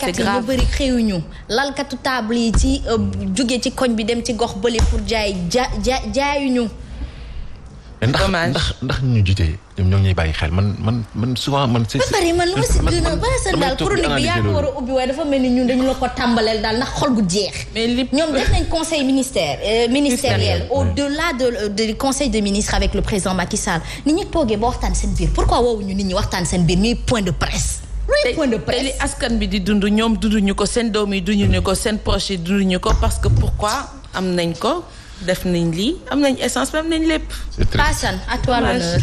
jaaykat yi ñu bëri xëyuñu lalkatu table yi ci jóge ci koñ bi dem ci gox bële pour jaayuñu. ndax ñu jiite ñoom ñuy bàyyi xel man souvent man. ba pare man lu ma si gën a bala sa daal chronique bi yaa ko war a ubbi waaye dafa mel ni ñun dañu la ko tàmbaleel daal ndax xol gu jeex. mais ñoom def nañ conseil ministériel au-delà du conseil des ministres avec le président Macky Sall nit ñi toogee ba waxtaan seen biir pourquoi woowuñu nit ñi waxtaan seen biir ñuy point de presse. te li askan bi di dund ñoom dunduñu ko seen doom yi dunduñu ko seen proche yi dunduñu ko parce que pourquoi am nañ ko. def nañ lii am nañ essence am nañ lépp. Passane à toi l'honneur.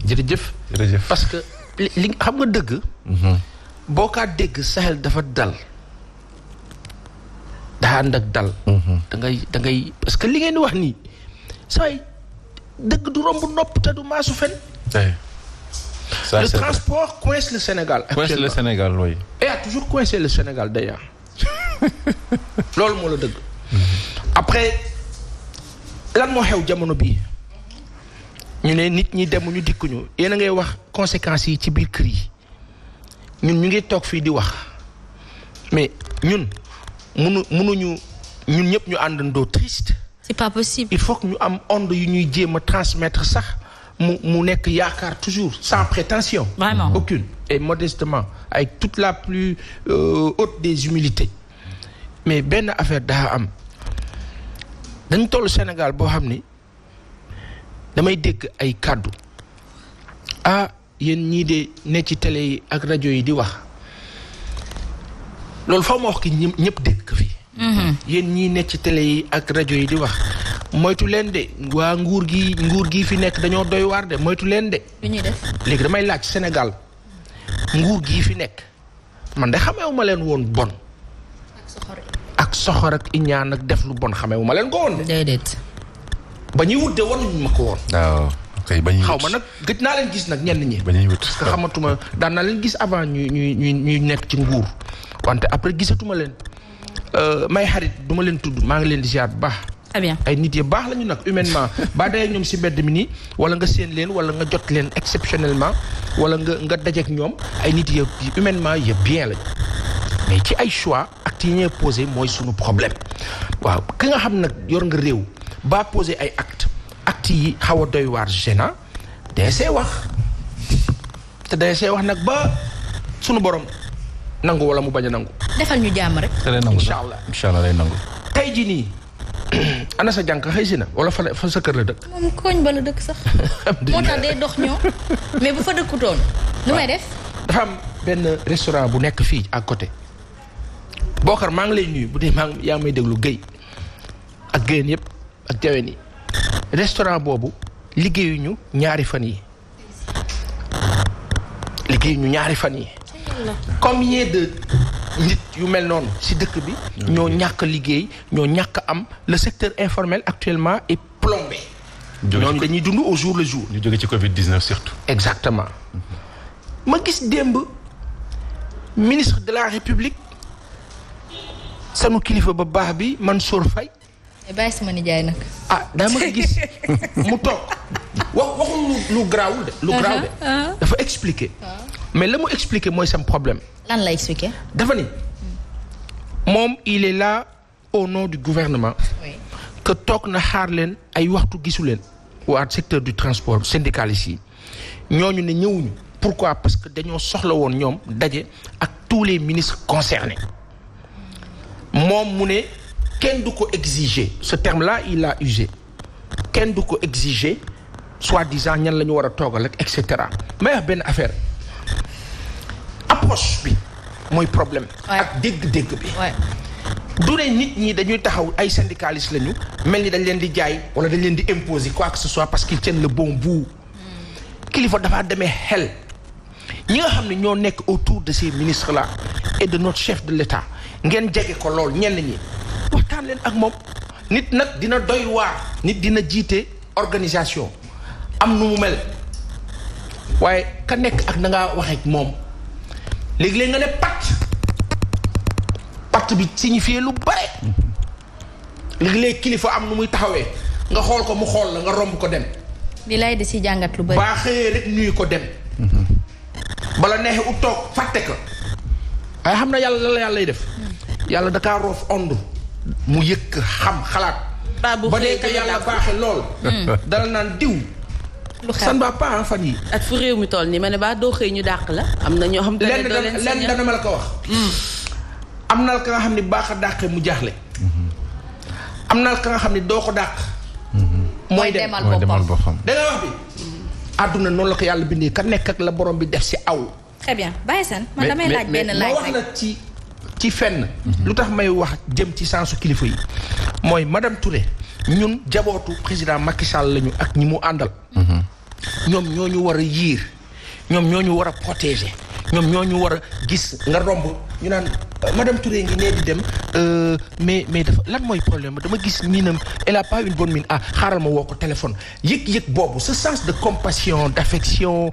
jërëjëf parce que li xam nga dëgg. boo kaa dégg Sahel dafa dal. daa ànd ak dal. da ngay parce que li ngeen di wax nii say dëgg du romb nopp te du maasu fen. Le transport coince le Sénégal. Coince le Sénégal, oui. Et a toujours coincé le Sénégal d'ailleurs. loolu moo la dëgg. après. lan moo xew jamono bii ñu ne nit ñi demuñu dikkuñu yéen a ngay wax conséquences yi ci biir kër yi ñun ñu ngi toog fii di wax mais ñun mënuñu ñun ñëpp ñu àndandoo triste. c'est pas possible. il faut que ñu am onde yu ñuy jéem a transmettre sax mu nekk yaakaar toujours sans prétention. Vraiment. Aucune et modestement avec toute la plus haute des humilités mais benn affaire daa am. dañu toll Sénégal boo xam ni damay dégg ay kàddu yéen ñii de ne ci télé yi ak rajo yi di wax loolu faw ma wax ki ñëpp dégg ko fi. yéen ñii ne ci télé yi ak rajo yi di wax moytu leen de waa nguur gi fi nekk dañoo doy waar de moytu leen de. lu ñuy def léegi damay laaj Sénégal nguur gii fi nekk man de xamewuma leen woon bon. ak soxor ak iñaan ak def lu bon xamee wu ma leen ko woon de. déedéet. ba ñuy wut de waruñu ma ko woon. waaw kay ba ñuy wut xaw ma nag gëj naa leen gis nag ñenn ñi. ba ñuy wut parce que xamatuma daan naa leen gis avant ñuy nekk ci nguur wante après gisatuma leen may xarit duma leen tudd maa ngi leen di ziar bu baax. très bien ay nit yi baax lañu nag humainement ba dayee ñoom si mbedd mi nii wala nga séen leen wala nga jot leen exceptionnellement wala nga dajeek ñoom ay nit yi humainement yi bien lañu mais ci ay choix. acte yi ñuy posé mooy sunu problème waaw ki nga xam nag yor nga réew ba posé ay acte yi xaw a doy waar gênant DSC wax te DSC wax nag ba sunu borom nangu wala mu bañ a nangu. defal ñu jàmm rek. incha allah incha allah lay nangu. tey jii nii ana sa jànk xëy si na wala fa sa kër la dëkk. moom koñ ba la dëkk sax. moo tax day dox ñoo mais bu fa dëkkutoon. nu may def. dafa am benn restaurant bu nekk fii à côté. Bokar maa ngi lay nuyu bu dee yaa ngi may déglu Guèye ak Guèyeen yëpp ak Jaween yi restaurant boobu liggéeyuñu ñaari fan yi combien de nit yu mel noonu ci dëkk bi ñoo ñàkk liggéey ñoo ñàkk am le secteur informel actuellement est plombé. ñooñu dañuy dund au jour le jour. ñu jóge ci Covid-19 surtout. exactement ma gis démb ministre de la République. sanu kilifa ba baax bi Mansour Faye. bàyyi sama nijaay nag. daa ma gis mu toog waxul lu garaawul de. lu garaaw de dafa expliquer. mais la mu expliquer mooy sam problème. lan la expliquer. dafa ni moom il est là au nom du gouvernement. oui. que toog na xaar leen ay waxtu gisu leen. waa secteur du transport syndicaliste yi ñooñu ne ñëwuñu. pourquoi parce que dañoo soxla woon ñoom daje ak tous les ministres concernés. moom mu ne kenn du ko exiger ce terme-là il l'a usé kenn du ko exiger soi-disant ñan la ñu war a toogal ak et cetera may wax benn affaire approche bi mooy problème. ak dégg-dégg bi. du ne nit ñi dañuy taxaw ay syndicalistes lañu mel ni dañ leen di jaay wala dañ leen di imposer quoi que ce soit parce qu'ils tiennent le bon bout. kilifa dafa demee xel ñi nga xam ne ñoo nekk autour de ces ministres là et de notre chef de l'État. ngeen jege ko lool ñenn ñi waxtaan leen ak moom nit nag dina doy waar nit dina jiite organisation am nu mu mel waaye ka nekk ak na ngaa waxee ak moom léegi-léegi nga ne patt bi signifie lu bare léegi-léegi kilifa am nu muy taxawee nga xool ko mu xool la nga romb ko dem. di lay di si jàngat lu bari. baa xëyee rek nuyu ko dem. bala neexee u toog fàtte ko waaye xam na yàlla la yàlla lay def. yàlla da kaa roof ond mu yëkk xam xalaat. ba dee ko yàlla baaxe lool. dala naan diw. lu xew ça ne va pas fan yi ak fu réew mi toll nii ma ne ba doo xëy ñu dàq la. am na ñoo xam ne doo leen lenn dana ma la ko wax. am na ka nga xam ne baax a dàqee mu jaaxle. am na ka nga xam ne doo ko dàq. mooy demal boppam da nga wax bi. àdduna noonu la ko yàlla bindee ka nekk ak la borom bi def si aw. très bien Baye Assane man damay laaj benn laaj wax la ci fenn. lu tax may wax jëm ci sensu kilifa yi. mooy madame Touré ñun jabootu président Macky Sall lañu ak ñi mu àndal. ñoom ñoo ñu war a yiir ñoom ñoo ñu war a protéger ñoom ñoo ñu war a gis nga romb ñu naan madame Touré ngi nee di dem mais dafa lan mooy problème dama gis miinam elle a pas une bonne mine xaaral ma woo ko téléphone yëg-yëg boobu ce sens de compassion d'affection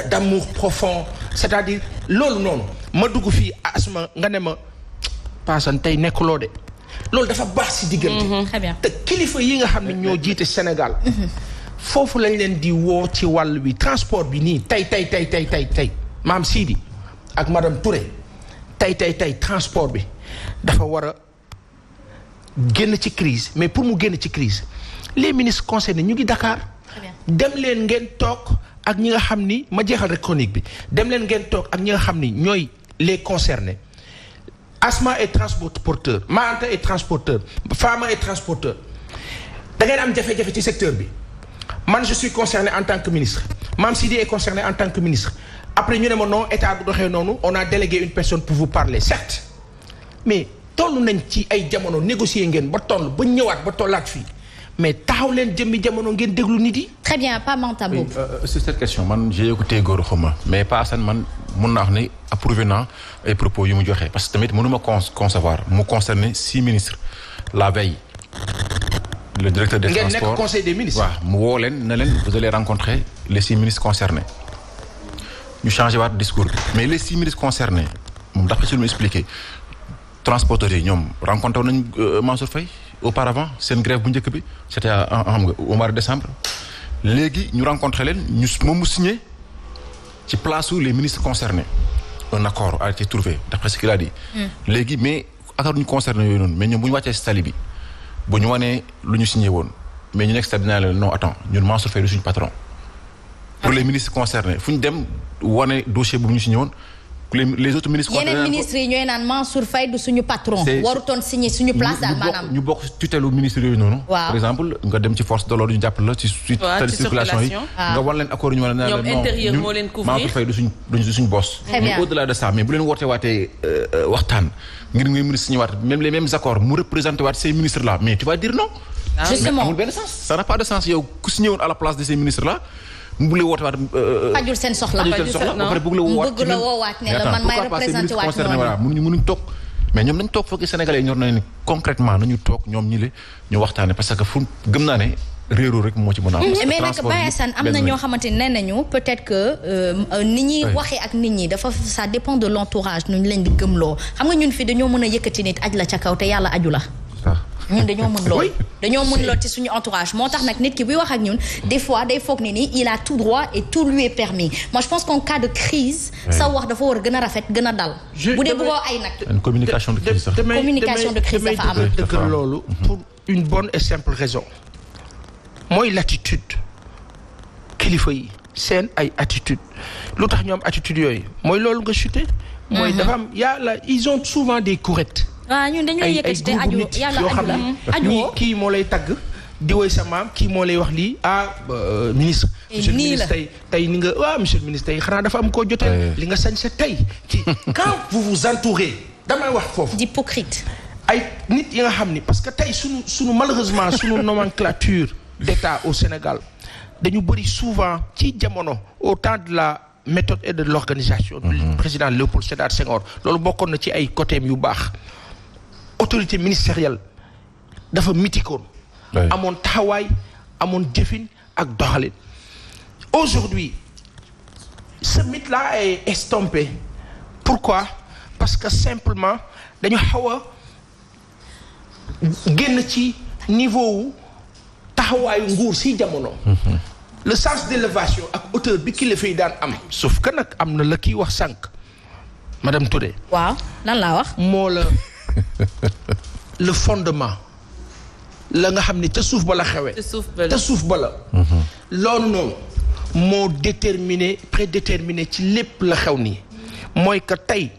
d'amour profond c'est-à-dire loolu noonu ma dugg fii asma nga ne ma paasan tey nekkuloo de loolu dafa baax si diggante. très bien te kilifa yi nga xam ne ñoo jiite Sénégal. foofu lañ leen di woo ci wàll bi transport bi nii tey maam Sidi ak madame Touré tey transport bi dafa war a génn ci crise mais pour mu génn ci crise les ministres concernés ñu ngi Dakar. dem leen ngeen toog ak ñi nga xam ni ma jeexal rek chronique bi dem leen ngeen toog ak ñi nga xam ni ñooy les concernés. Asma est transporteur Maanta est transporteur Fama est transporteur da ngeen am jafe-jafe ci secteur bi man je suis concerné en tant que ministre Mame Sidi est concerné en tant que ministre après ñu ne ma non état bu doxee noonu on a délégué une personne pour vous parler certes mais toll nañ ci ay jamono négocier ngeen ba toll ba ñëwaat ba tollaat fii mais taxaw leen jëmmi jamono ngeen déglu nit yi. très bien pas Manta boobu. sur cette question man j'ai écouté Gora Khouma mais pas Assane man mun naa wax ni approuvé naa ay propos yu mu joxe parce que tamit mënuma concevoir mu concerner 6 ministres la veille. le directeur des transports ngeen nekk conseil des ministres. waaw mu woo leen ne leen vous allez rencontrer les 6 ministres concernés ñu changé waat discours bi mais les 6 ministres concernés moom d'après ci lu mu expliqué transporteurs yi ñoom rencontré nañ Mansour Faye auparavant seen grève bu njëkk bi c'était xam nga au mois de décembre léegi ñu rencontré leen ñu moom mu signé ci place où les ministres concernés un accord a été trouvé d'après ce qu'il a dit. léegi mais accord ñu concerné yooyu noonu mais ñoom bu ñu wàccee si tali bi bu ñu wanee lu ñu signé woon mais ñu nekk si dinaa leen non attends ñun Mansour Faye du suñu patron. pour les ministres concernés fu ñu dem wane dossier bu ñu signé woon les autres ministres. yeneen ministres yi ñooy naan Mansour Faye du suñu patron. warutoon signé suñu place daal maanaam. ñu bokk tutelu ministres yooyu noonu. waaw par exemple nga dem ci force de l'ordre ñu jàpp la ci circulation yi. nga wan leen accord ñu wane ne ñoom intérieur moo leen couvrir Mansour Faye du suñu boss. mais au-delà de ça mais bu leen wootee waatee waxtaan ngir ngay ministre signé waat même les mêmes accords mu représenté waat ces ministres là mais tu vas dire non. justement amul benn sens ça n'a pas de sens yow ku signé woon à la place de ces ministres là. mu bëgg la woote waat. fajul seen soxla ba pare bëgg la woowaat ne la man may représenté waat ñooñu voilà mënuñ toog mais ñoom nañ toog foog Sénégalais yi ñor na ni concrètement nañu toog ñoom ñi le ñu waxtaane parce que fu gëm naa ne réeróo rek moo ci mën a am. mais nag Baye Assane am na ñoo xamante ne nañu peut-être que ni ñuy waxee ak nit ñi dafa ça dépend de l'entourage nu ñu leen di gëmloo xam nga ñun fi dañoo mën a yëkkati nit aj la ca kaw te yàlla aju la. ñun dañoo mën lool dañoo mën lool ci suñu entourage moo tax nag nit ki buy wax ak ñun des fois day foog ne ni il a tout droit et tout lui est permis moi je pense qu'en cas de crise sa wax dafa war a gën a rafet gën a dal bu dee bëggoo ay nag une communication de crise sax communication de crise dafa am dëgg loolu pour une bonne et simple raison mooy l'attitude kilifa yi seen ay attitude lu tax ñoom attitude yooyu mooy loolu nga chuté mooy dafa am yàlla ils ont souvent des courettes waaw ñun dañu lay yëkkati te aju yàlla aju la aju kii moo lay tagg di woy sa maam kii moo lay wax lii ministre monsieur le ministre tey ni nga monsieur le ministre tey xanaa dafa am koo jotee li nga sañ sa tey ci quand vous vous entourez damay wax foofu d'hypocrite ay nit yi nga xam ni parce que tey sunu malheureusement sunu nomenclature d'État au Sénégal dañu bëri souvent ci jamono au temps de la méthode et de l'organisation du président Léopold Sédar Senghor loolu bokkoon na ci ay côté yu baax autorité ministérielle dafa mitikoon amoon taxawaay amoon jëfin ak doxalin aujourd'hui ce mythe-là est estompé pourquoi parce que simplement dañu xaw a génn ci niveau wu taxawaayu nguur si jamono le sens d'élévation ak hauteur bi kilifa yi daan am sauf que nag am na la kiy wax sànq madame Touré. waaw lan laa wax. moo la le fondement la nga xam ne ca suuf ba la xewee. ca suuf ba la. loolu noonu moo prédéterminé ci lépp la xew nii mooy que tey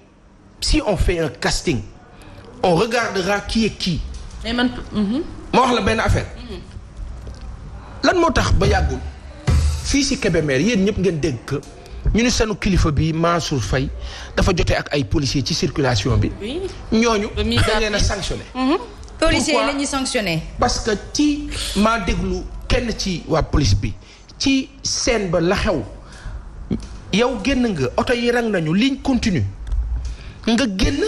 si on fait un casting on regardera qui est qui. mais man. ma wax la benn affaire. lan moo tax ba yàggul fii si Kébémer yéen ñëpp ngeen dégg que ñu ne sunu kilifa bi Mansour Faye dafa jotee ak ay policiers ci circulation bi. ñooñu dañ leen a sanctionné. policiers yi la ñuy sanctionné. parce que ci maa déglu kenn ci waa police bi ci scène ba la xew yow génn nga oto yi rang nañu ligne continue nga génn.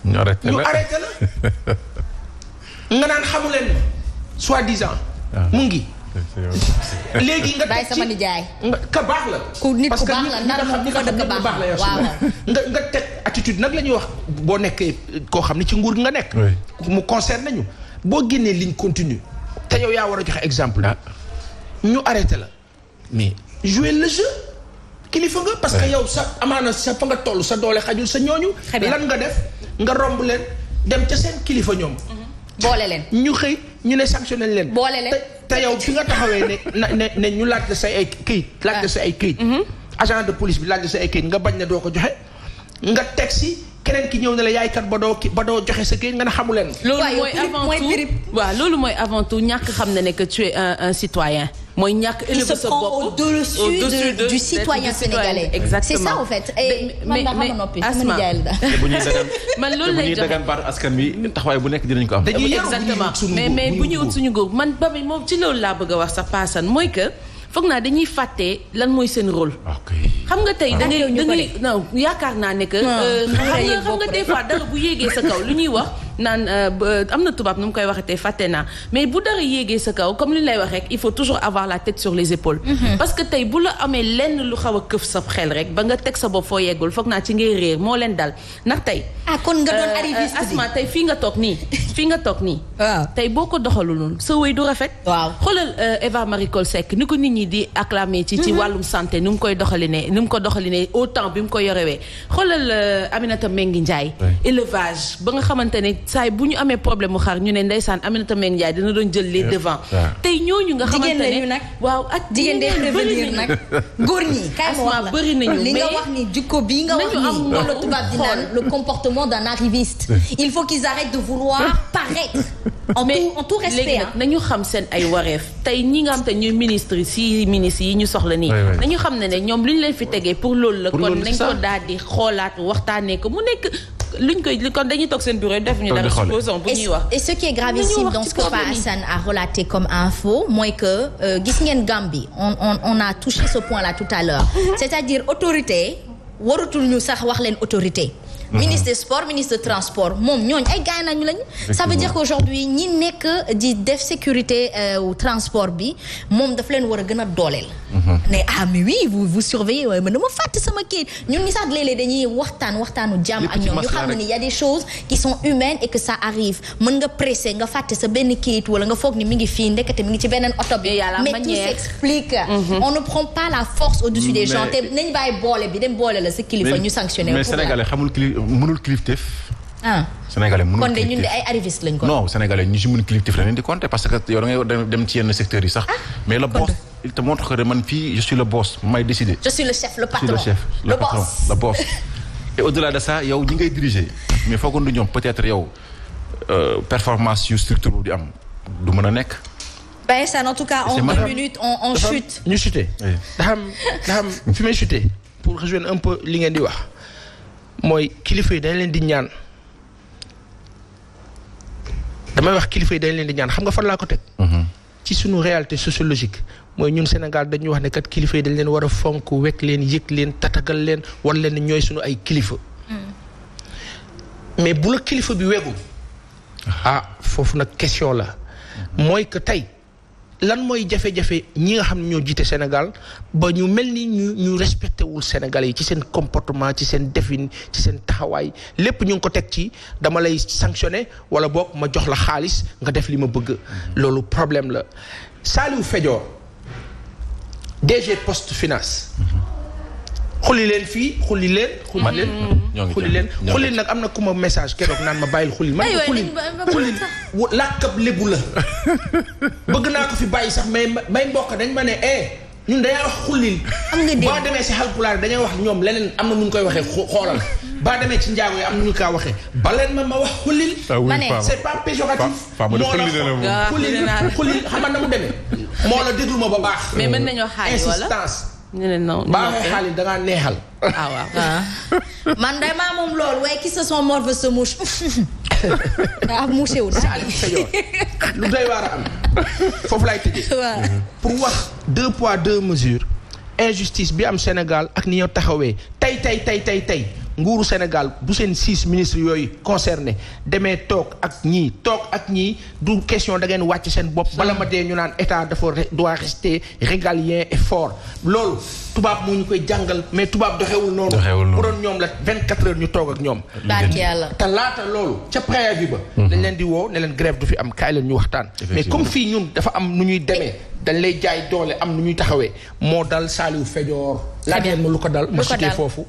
ñu arrêté la nga naan xamu leen soi-disant mu ngi. léegi nga bàyyi sama nijaay. ka baax la. ku nit ku baax la nar moom ku ko dëkk baax la waaw. nga teg attitude nag la ñuy wax boo nekkee koo xam ne ci nguur gi nga nekk. mu concerne nañu boo génnee ligne continue te yow yaa war a joxe exemple. ñu arrêté la mais jouer le jeu kilifa nga. parce que yow sa amaana sa fa nga toll sa doole xajul sa ñooñu. lan nga def nga romb leen dem ca seen kilifa ñoom. boole leen ñu xëy ñu ne sanctionné leen. boole leen te yow fi nga taxawee ne ñu laaj la say ay këyit. laaj la say ay këyit. agent de police bi laaj la say ay këyit nga bañ ne doo ko joxe. nga teg si keneen ki ñëw ne la yaay kat ba doo joxe sa këyit nga ne xamu leen. loolu mooy avant tout ñàkk xam ne que tu es un citoyen. mooy ñàkk élever sa bopp au-dessus du citoyen sénégalais. exactement c'est ça en fait. man Asma man loolu lay joxe dagan baatu askan bi taxawaay bu nekk dinañ ko am. exactement mais bu ñuy wut suñu góor man ba mi moom ci loolu laa bëgg a wax sa paasan mooy que foog naa dañuy fàtte lan mooy seen rôle. xam nga tey da ngay non yaakaar naa ne que. xam nga des fois dara bu yéegee sa kaw lu ñuy wax. naan am na tubaab nu mu koy waxee tey fàtte naa mais bu dara yéegee sa kaw comme li ñu lay wax rek il faut toujours avoir la tête sur les épaules. parce que tey bu la amee lenn lu xaw a këf sa xel rek ba nga teg sa bopp foo yeggul foog naa ci ngay réer moo leen dal ndax tey. kon nga doon arriviste bi Asma tey fii nga toog nii. waaw tey boo ko doxalul sa wéy du rafet. waaw xoolal Eva Marie Coll Seck ni ko nit ñi di acclamer ci wàllum santé ni mu koy doxalinee ni mu ko doxalinee autant bi mu ko yorewee xoolal Aminata Mbengue Ndiaye. élevage ba nga xamante ne. saay bu ñu amee problème mu xar ñu ne ndeysaan Aminata Mbengue Ndiaye dina doon jël les devants. tey ñooñu nga xamante ne nag waaw ak jigéen day prévenir nag góor ñi kay ma wax la bëri nañu li nga wax ni jikko bii nga wax ni moom la tubaab di naan le comportement d'un arriviste il faut qu'ils arrêtent de vouloir paraître en tout respect nañu xam seen ay wareef tey ñi nga xam te ñuy ministre yi ñu soxla nii nañu xam ne ñoom lu ñu leen fi tegee pour loolu la kon nañ ko daal di xoolaat waxtaanee ko mu nekk kon dañuy toog seen bureau def ñu dara supposons bu ñuy wax. Et ce qui est gravissime dans ce que Pa Assane a relaté comme info mooy que gis ngeen Gambie on a touché ce point là tout à l'heure c'est-à-dire autorité warutul ñu sax wax leen autorité. ministre des sports ministre de transport moom ñooñu ay gaay nañu lañu. ça veut dire qu'aujourd'hui ñi nekk di def sécurité transport bi moom daf leen war a gën a dooleel. ne mais oui vous surveillez waaye man dama fàtte sama kii ñun ñi sax léeg-léeg dañuy waxtaanu jàmm ak ñoom ñu xam ne ni y a des choses qui sont humaines et que ça arrive mën nga pressé nga fàtte sa benn kayit wala nga foog ni mi ngi fii ndekete mi ngi ci beneen oto bi. mais tout s'explique. on ne prend pas la force au-dessus des gens te nañ bàyyi boole bi dem boole la sa kilifa ñu sanctionné. mais Sénégalais xamul mënul kilifteef. Sénégalais mënul kon de ñun de ay arrivistes lañ ko. non Sénégalais ñu si mën kilifteef la leen di compter parce que yow da ngay dem ci yenn secteurs yi sax. mais le boss il te montre que man fii je suis le boss may décider. je suis le chef le patron. je suis le patron le boss. et au-delà de ça yow ñi ngay diriger mais foogoon du ñoom peut-être yow performance yu structure bu di am du mën a nekk. Ben ça en tout cas en 2 minutes on chute. ñu chuté. dafa am fi may chuté pour rejoindre un peu li ngeen di wax. mooy kilifa yi dañ leen di ñaan damay wax kilifa yi dañ leen di ñaan xam nga fan laa ko teg. ci suñu réalité sociologique mooy ñun Sénégal dañuy wax ne kat kilifa yi dañ leen war a fonk wekk leen yëg leen tatagal leen war leen ñooy suñu ay kilifa. mais bu la kilifa bi wegul foofu nag question la mooy que tey lan mooy jafe-jafe ñi nga xam ne ñoo jiite Sénégal ba ñu mel ni ñu respecté wul Sénégalais yi ci seen comportement ci seen defin ci seen taxawaay lépp ñu ngi ko teg ci dama lay sanctionné wala boog ma jox la xaalis nga def li ma bëgg. loolu problème la. Saliou Fédior DG Poste Finance xulli leen fii xulli leen. xulli leen nag am na ku ma message keroog naan ma bàyyil xulli. man xulli làkkab lébu la. bëgg naa ko fi bàyyi sax may mbokk dañ ma ne ñun dañuy wax xullil. am nga dégg boo demee si Haalpulaar dañuy wax ñoom leneen am na nu ñu koy waxee xoolal. boo demee ci njaago yi am na ñu kaa waxee. baleen ma wax xullil. ma ne c'est pas péjoratif. moo la xullil xam na mu demee. moo la déglu ma ba baax. mais mën nañoo xaalis wala insistance. ñu ne non baaxee xaalis da ngaa neexal. waaw. man de maa moom loolu waaye qui se sont morts se mouche. ah mouché wu Saliou Fédior lu doy waar a am foofu laay tëjee. pour wax 2 poids 2 mesures injustice bi am Sénégal ak ni ñoo taxawee tey nguuru Sénégal bu seen 6 ministres yooyu concerné demee toog ak ñii du question da ngeen wàcc seen bopp. bala ma dee ñu naan état doit rester régalien et fort loolu tubaab moo ñu koy jàngal mais tubaab doxewul noonu. bu doon ñoom la 24 heures ñu toog ak ñoom. te laata loolu ca préavis ba. dañ leen di woo ne leen grève du fi am kaay leen ñu waxtaan. mais comme fii ñun dafa am nu ñuy demee dañ lay jaay doole am nu ñuy taxawee moo dal Saliou Fédior. laaj leen ma lu ko dal ma cité foofu.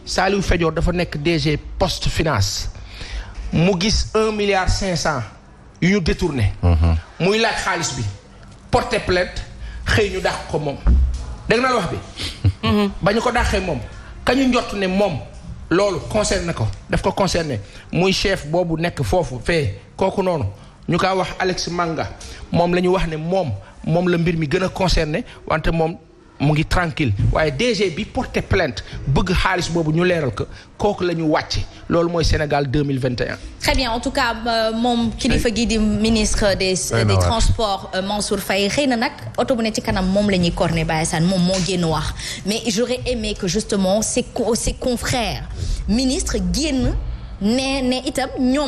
Saliou Fédior dafa nekk DG Poste Finance mu gis 1,5 milliard yu ñu détourné. muy laaj xaalis bi porter plainte xëy ñu dàq ko moom. dégg naa la wax bi. ba ñu ko dàqee moom kañu njort ne moom loolu concerné ko daf ko concerné muy chef boobu nekk foofu fee kooku noonu ñu kaa wax Alex Manga moom la ñu wax ne moom la mbir mi gën a concerné wante moom. mu ngi tranquille waaye DG bi porté plainte bëgg xaalis boobu ñu leeral ko kooku la ñu wàcce loolu mooy Sénégal 2021. Très bien en tout cas moom kilifa gi di ministre des transports Mansour Faye xëy na nag oto bu ne ci kanam moom la ñuy corné Baye Assane moom moo génn wax mais j'aurais aimé que justement ses confrères ministres génn ne itam ñoom.